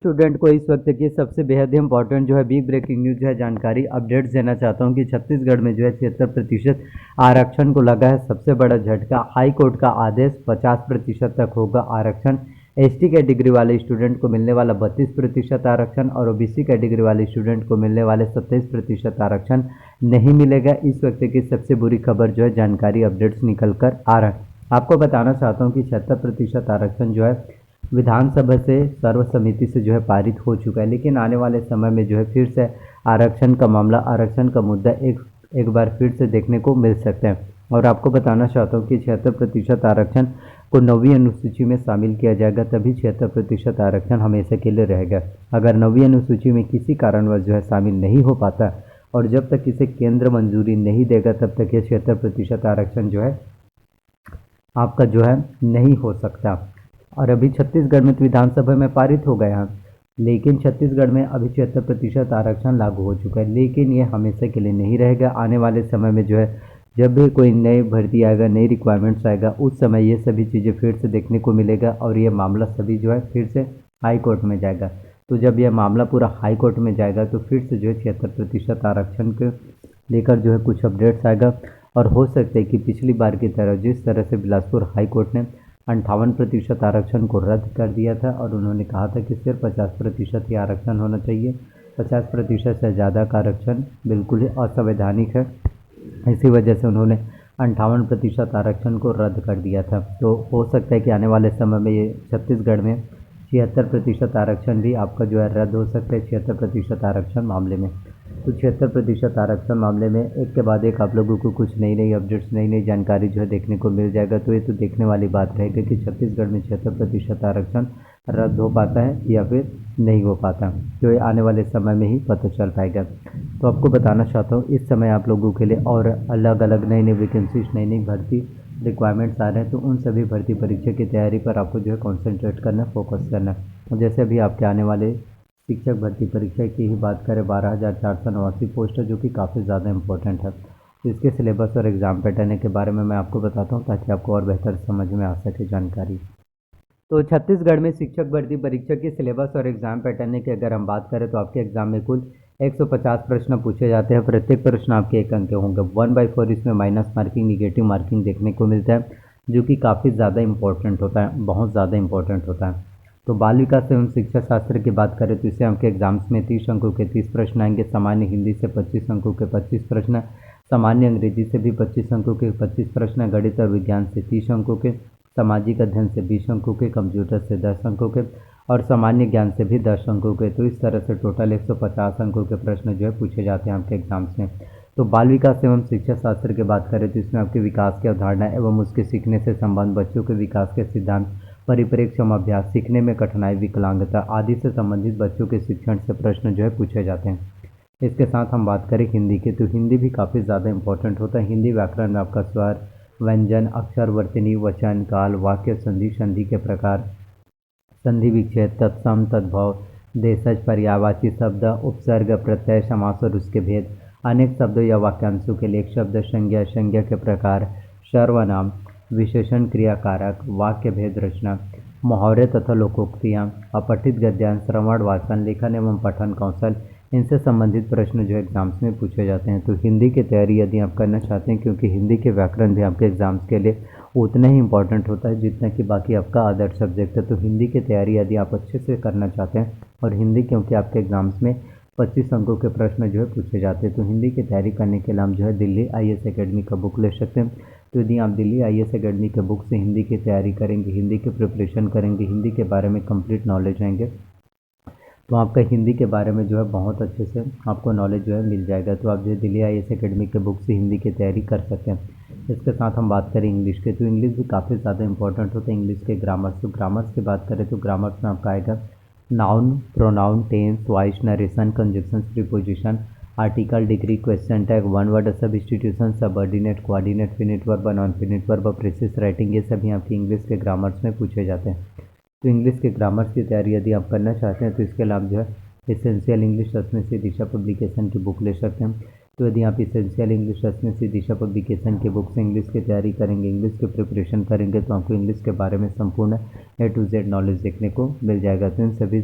Student को इस वक्त की सबसे बेहद ही इंपॉर्टेंट जो है बिग ब्रेकिंग न्यूज जो है जानकारी अपडेट्स देना चाहता हूं कि छत्तीसगढ़ में जो है 76% आरक्षण को लगा है सबसे बड़ा झटका। हाई कोर्ट का आदेश 50% तक होगा आरक्षण। एसटी कैटेगरी वाले स्टूडेंट को मिलने वाला 32% आरक्षण और ओबीसी कैटेगरी वाले स्टूडेंट को मिलने वाले 27% आरक्षण नहीं मिलेगा। इस वक्त की सबसे बुरी खबर जो है जानकारी अपडेट्स निकल कर आ रहा है। आपको बताना चाहता हूँ कि 76% आरक्षण जो है विधानसभा से सर्वसम्मति से जो है पारित हो चुका है, लेकिन आने वाले समय में जो है फिर से आरक्षण का मामला, आरक्षण का मुद्दा एक बार फिर से देखने को मिल सकते हैं। और आपको बताना चाहता हूँ कि 76% आरक्षण को 9वीं अनुसूची में शामिल किया जाएगा, तभी 76% आरक्षण हमेशा के लिए रहेगा। अगर 9वीं अनुसूची में किसी कारणवश जो है शामिल नहीं हो पाता और जब तक इसे केंद्र मंजूरी नहीं देगा तब तक ये 76% आरक्षण जो है आपका जो है नहीं हो सकता। और अभी छत्तीसगढ़ में तो विधानसभा में पारित हो गया है, लेकिन छत्तीसगढ़ में अभी 76% आरक्षण लागू हो चुका है, लेकिन ये हमेशा के लिए नहीं रहेगा। आने वाले समय में जो है जब भी कोई नई भर्ती आएगा, नई रिक्वायरमेंट्स आएगा, उस समय ये सभी चीज़ें फिर से देखने को मिलेगा और ये मामला सभी जो है फिर से हाई कोर्ट में जाएगा। तो जब यह मामला पूरा हाई कोर्ट में जाएगा तो फिर से जो है 76% आरक्षण को लेकर जो है कुछ अपडेट्स आएगा। और हो सकता है कि पिछली बार की तरह जिस तरह से बिलासपुर हाई कोर्ट ने 58% आरक्षण को रद्द कर दिया था और उन्होंने कहा था कि सिर्फ 50% ही आरक्षण होना चाहिए, 50% से ज़्यादा का आरक्षण बिल्कुल ही असंवैधानिक है, इसी वजह से उन्होंने 58% आरक्षण को रद्द कर दिया था। तो हो सकता है कि आने वाले समय में ये छत्तीसगढ़ में 76% आरक्षण भी आपका जो है रद्द हो सकता है, 76% आरक्षण मामले में। तो 76% आरक्षण मामले में एक के बाद एक आप लोगों को कुछ नई नई अपडेट्स, नई नई जानकारी जो है देखने को मिल जाएगा। तो ये तो देखने वाली बात रहेगी कि छत्तीसगढ़ में 76% आरक्षण रद्द हो पाता है या फिर नहीं हो पाता, तो ये आने वाले समय में ही पता चल पाएगा। तो आपको बताना चाहता हूँ इस समय आप लोगों के लिए और अलग अलग नई नई वैकेंसीज, नई नई भर्ती रिक्वायरमेंट्स आ रहे हैं, तो उन सभी भर्ती परीक्षा की तैयारी पर आपको जो है कॉन्सेंट्रेट करना, फोकस करना है। जैसे अभी आपके आने वाले शिक्षक भर्ती परीक्षा की ही बात करें, 12,489 पोस्ट है, जो कि काफ़ी ज़्यादा इंपॉर्टेंट है। तो इसके सिलेबस और एग्ज़ाम पैटर्न के बारे में मैं आपको बताता हूँ ताकि आपको और बेहतर समझ में आ सके जानकारी। तो छत्तीसगढ़ में शिक्षक भर्ती परीक्षा के सिलेबस और एग्ज़ाम पैटर्न की अगर हम बात करें तो आपके एग्ज़ाम में कुल 150 प्रश्न पूछे जाते हैं। प्रत्येक प्रश्न आपके 1 अंक के होंगे। 1/4 इसमें माइनस मार्किंग, निगेटिव मार्किंग देखने को मिलता है, जो कि काफ़ी ज़्यादा इंपॉर्टेंट होता है, बहुत ज़्यादा इंपॉर्टेंट होता है। तो बाल विकास एवं शिक्षा शास्त्र की बात करें तो इससे आपके एग्जाम्स में 30 अंकों के 30 प्रश्न आएंगे। सामान्य हिंदी से 25 अंकों के 25 प्रश्न, सामान्य अंग्रेजी से भी 25 अंकों के 25 प्रश्न, गणित और विज्ञान से 30 अंकों के, सामाजिक अध्ययन से 20 अंकों के, कंप्यूटर से 10 अंकों के और सामान्य ज्ञान से भी 10 अंकों के। तो इस तरह से टोटल 150 अंकों के प्रश्न जो है पूछे जाते हैं आपके एग्जाम्स में। तो बाल विकास एवं शिक्षा शास्त्र की बात करें तो इसमें आपके विकास की अवधारणा एवं उसके सीखने से संबंध, बच्चों के विकास के सिद्धांत, परिप्रेक्ष्य अभ्यास, सीखने में कठिनाई, विकलांगता आदि से संबंधित बच्चों के शिक्षण से प्रश्न जो है पूछे जाते हैं। इसके साथ हम बात करें हिंदी की, तो हिंदी भी काफ़ी ज़्यादा इंपॉर्टेंट होता है। हिंदी व्याकरण में आपका स्वर, व्यंजन, अक्षर, वर्तनी, वचन, काल, वाक्य, संधि, संधि के प्रकार, संधि विच्छेद, तत्सम, तद्भव, देशज, पर्यायवाची शब्द, उपसर्ग, प्रत्यय, समास और उसके भेद, अनेक शब्दों या वाक्यांशों के लिए एक शब्द, संज्ञा, संज्ञा के प्रकार, सर्वनाम, विशेषण, क्रियाकारक, वाक्य भेद रचना, मुहावरे तथा लोकोक्तियाँ, अपठित गद्यांश, श्रवण, वाचन, लेखन एवं पठन कौशल, इनसे संबंधित प्रश्न जो एग्जाम्स में पूछे जाते हैं। तो हिंदी की तैयारी यदि आप करना चाहते हैं, क्योंकि हिंदी के व्याकरण भी आपके एग्जाम्स के लिए उतना ही इंपॉर्टेंट होता है जितना कि बाकी आपका अदर सब्जेक्ट है, तो हिंदी की तैयारी यदि आप अच्छे से करना चाहते हैं, और हिंदी क्योंकि आपके एग्जाम्स में 25 अंकों के प्रश्न जो है पूछे जाते हैं, तो हिंदी की तैयारी करने के लिए हम जो है दिल्ली IAS एकेडमी का बुक ले सकते हैं। तो यदि आप दिल्ली IAS एकेडमी के बुक से हिंदी की तैयारी करेंगे, हिंदी की प्रिपरेशन करेंगे, हिंदी के बारे में कंप्लीट नॉलेज आएंगे, तो आपका हिंदी के बारे में जो है बहुत अच्छे से आपको नॉलेज जो है मिल जाएगा। तो आप जो है दिल्ली IAS एकेडमी के बुक से हिंदी की तैयारी कर सकते हैं। इसके साथ हम बात करें इंग्लिश के, तो इंग्लिश भी काफ़ी ज़्यादा इंपॉर्टेंट होता है। इंग्लिश के ग्रामर्स, तो ग्रामर्स की बात करें तो ग्रामर्स में आपका आएगा noun, pronoun, tense, voice, narration, conjunction, preposition, article, degree, question tag, one word substitution, subordinate, coordinate, finite verb, non finite verb, precis writing, ये सभी आपकी इंग्लिश के ग्रामर्स में पूछे जाते हैं। तो इंग्लिश के ग्रामर्स की तैयारी यदि आप करना चाहते हैं तो इसके लिए आप जो है एसेंशियल इंग्लिश में से दिशा पब्लिकेशन की बुक ले सकते हैं। तो यदि आप एसेंशियल इंग्लिश में से दिशा पब्लिकेशन की बुक से इंग्लिश की तैयारी करेंगे, इंग्लिश की प्रिपरेशन करेंगे, तो आपको इंग्लिश के बारे में संपूर्ण A to Z नॉलेज देखने को मिल जाएगा। तो इन सभी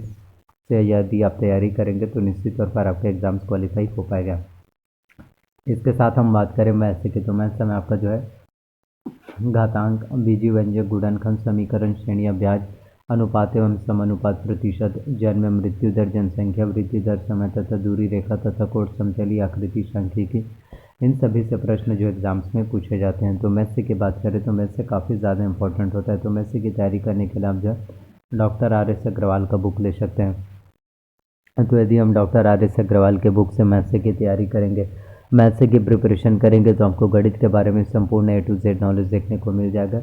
से यदि आप तैयारी करेंगे तो निश्चित तौर पर आपका एग्ज़ाम्स क्वालिफाई हो पाएगा। इसके साथ हम बात करें मैथ्स की, तो मैथ्स में आपका जो है घातांक, बीजीय व्यंजक, गुणनखंड, समीकरण, श्रेणियाँ, ब्याज, अनुपात एवं समानुपात, प्रतिशत, जन्म मृत्यु दर, जनसंख्या वृद्धि दर, समय तथा दूरी रेखा तथा कोण, समतली आकृति, सांख्यिकी, इन सभी से प्रश्न जो एग्ज़ाम्स में पूछे जाते हैं। तो मैथ्स की बात करें तो मैथ्स से काफ़ी ज़्यादा इंपॉर्टेंट होता है। तो मैथ्स की तैयारी करने के लिए आप जो डॉक्टर RS अग्रवाल का बुक ले सकते हैं। तो यदि हम डॉक्टर RS अग्रवाल के बुक से मैथ्स की तैयारी करेंगे, मैथ्स की प्रिपरेशन करेंगे, तो आपको गणित के बारे में संपूर्ण A to Z नॉलेज देखने को मिल जाएगा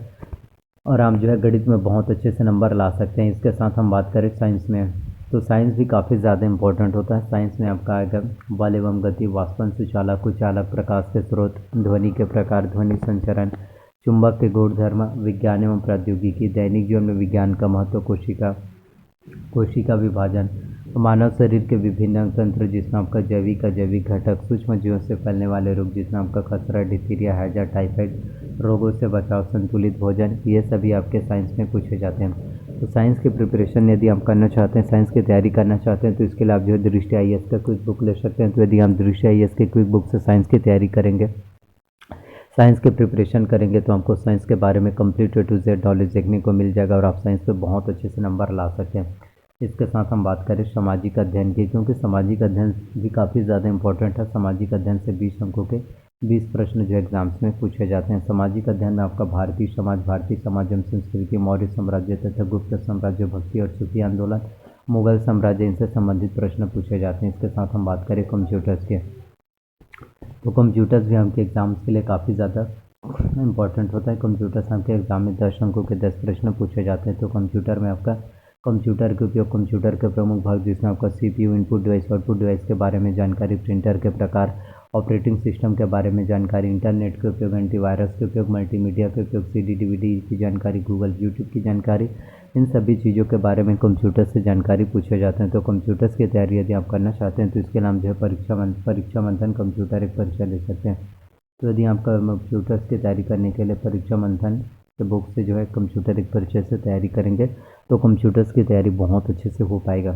और आप जो है गणित में बहुत अच्छे से नंबर ला सकते हैं। इसके साथ हम बात करें साइंस में, तो साइंस भी काफ़ी ज़्यादा इंपॉर्टेंट होता है। साइंस में आपका आएगा बल एवं गति, वाष्पन, सुचालक, कुचालक, प्रकाश के स्रोत, ध्वनि के प्रकार, ध्वनि संचरण, चुंबक के गुणधर्म, विज्ञान एवं प्रौद्योगिकी, दैनिक जीवन में विज्ञान का महत्व, कोशिका विभाजन, मानव शरीर के विभिन्न अंग तंत्र जिसमें आपका जैविक अजैविक घटक, सूक्ष्म जीवों से फैलने वाले रोग जिसमें आपका खसरा, डिथीरिया, हैजा, टाइफाइड, रोगों से बचाव, संतुलित भोजन, ये सभी आपके साइंस में पूछे जाते हैं। तो साइंस की प्रिपरेशन यदि आप करना चाहते हैं, साइंस की तैयारी करना चाहते हैं, तो इसके लिए आप जो है दृष्टि IAS का क्विक बुक ले सकते हैं। तो यदि आप दृष्टि IAS के क्विक बुक से साइंस की तैयारी करेंगे, साइंस के प्रिपरेशन करेंगे, तो आपको साइंस के बारे में complete A to Z knowledge देखने को मिल जाएगा और आप साइंस पे बहुत अच्छे से नंबर ला सकते हैं। इसके साथ हम बात करें सामाजिक अध्ययन की, क्योंकि सामाजिक अध्ययन भी काफ़ी ज़्यादा इंपॉर्टेंट है। सामाजिक अध्ययन से 20 अंकों के 20 प्रश्न जो एग्जाम्स में पूछे जाते हैं। सामाजिक अध्ययन में आपका भारतीय समाज एवं संस्कृति, मौर्य साम्राज्य तथा गुप्त साम्राज्य, भक्ति और सूफी आंदोलन, मुगल साम्राज्य, इनसे संबंधित प्रश्न पूछे जाते हैं। इसके साथ हम बात करें कंप्यूटर्स के, तो कंप्यूटर्स भी आपके एग्ज़ाम्स के लिए काफ़ी ज़्यादा इंपॉर्टेंट होता है। कंप्यूटर्स आपके एग्ज़ाम में 10 अंकों के 10 प्रश्न पूछे जाते हैं। तो कंप्यूटर में आपका कंप्यूटर के उपयोग, कंप्यूटर के प्रमुख भाग जिसमें आपका CPU, input device, output device के बारे में जानकारी, प्रिंटर के प्रकार, ऑपरेटिंग सिस्टम के बारे में जानकारी, इंटरनेट के उपयोग, एंटीवायरस के उपयोग, मल्टीमीडिया के उपयोग, CD DVD की जानकारी, गूगल YouTube की जानकारी, इन सभी चीज़ों के बारे में कंप्यूटर से जानकारी पूछे जाते हैं। तो कंप्यूटर्स की तैयारी यदि आप करना चाहते हैं तो इसके नाम जो है परीक्षा मंथन कंप्यूटर एक परीक्षा ले सकते हैं। तो यदि आप कंप्यूटर्स की तैयारी करने के लिए परीक्षा मंथन के बुक से जो है कंप्यूटर एक परीक्षा से तैयारी करेंगे तो कंप्यूटर्स की तैयारी बहुत अच्छे से हो पाएगा।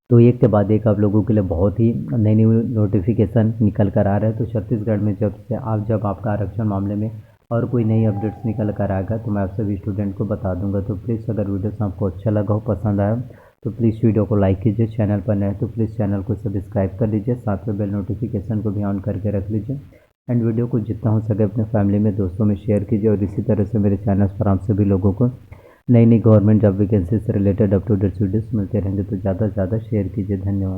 तो एक के बाद एक आप लोगों के लिए बहुत ही नई नई नोटिफिकेशन निकल कर आ रहा है। तो छत्तीसगढ़ में जब आपका आरक्षण मामले में और कोई नई अपडेट्स निकल कर आएगा तो मैं आप सभी स्टूडेंट को बता दूंगा। तो प्लीज़ अगर वीडियो आपको अच्छा लगा हो, पसंद आया, तो प्लीज़ वीडियो को लाइक कीजिए। चैनल पर नए तो प्लीज़ चैनल को सब्सक्राइब कर लीजिए, साथ में बेल नोटिफिकेशन को भी ऑन करके रख लीजिए एंड वीडियो को जितना हो सके अपने फैमिली में, दोस्तों में शेयर कीजिए। और इसी तरह से मेरे चैनल पर आप सभी लोगों को नई नई गवर्नमेंट जॉब वैकेंसी से related up to date videos मिलते रहेंगे, तो ज़्यादा से ज़्यादा शेयर कीजिए। धन्यवाद।